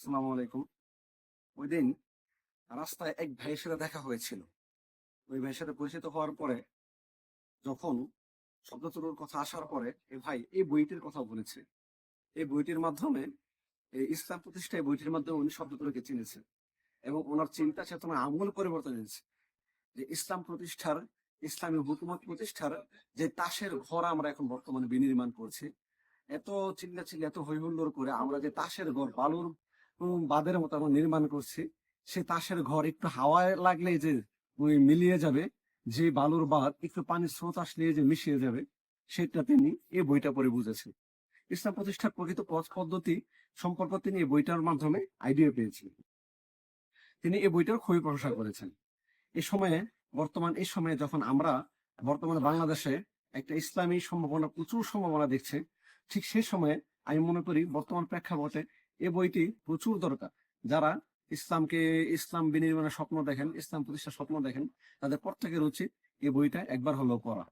আসসালামু আলাইকুম। ওই দিন রাস্তায় এক ভাইয়ের সাথে দেখা হয়েছিল। ওই ভাইয়ের সাথে পরিচিত হওয়ার পরে যখন শব্দচুরোর কথা আসার পরে এ ভাই এই বইটির কথা বলেছে। এই বইটির মাধ্যমে এই ইসলাম প্রতিষ্ঠায় বইটির মাধ্যমে উনি শব্দচুরোকে চিনেছেন এবং ওনার চিন্তা চেতনা আমূল পরিবর্তন এনেছে। যে ইসলাম প্রতিষ্ঠার, ইসলামী হুকুমত প্রতিষ্ঠার যে তাসের ঘর আমরা এখন বর্তমানে বিনির্মাণ করছি, এত চিল্লাচিল্লি এত হৈ হুল্লোড় করে আমরা যে তাসের ঘর বালুর বাঁধের মতো আমরা নির্মাণ করছি, সে তাসের ঘর একটু হাওয়ায় লাগলেই যে ওই মিলিয়ে যাবে, যে বালুর বাঁধ একটু পানির স্রোত আসলে যে মিশিয়ে যাবে, সেটা তিনি এই বইটা পড়ে বুঝেছেন। ইসলাম প্রতিষ্ঠার প্রকৃত পথ পদ্ধতি সম্পর্ক তিনি এই বইটার মাধ্যমে আইডিয়া পেয়েছিলেন। তিনি এই বইটার খুবই প্রশংসা করেছেন। এই সময়ে যখন আমরা বর্তমানে বাংলাদেশে একটা ইসলামী সম্ভাবনা, প্রচুর সম্ভাবনা দেখছে, ঠিক সেই সময়ে আমি মনে করি বর্তমান প্রেক্ষাপটে এ বইটি প্রচুর দরকার। যারা ইসলাম বিনির্মাণের স্বপ্ন দেখেন, ইসলাম প্রতিষ্ঠার স্বপ্ন দেখেন, তাদের প্রত্যেকের উচিত এই বইটা একবার হলেও পড়া।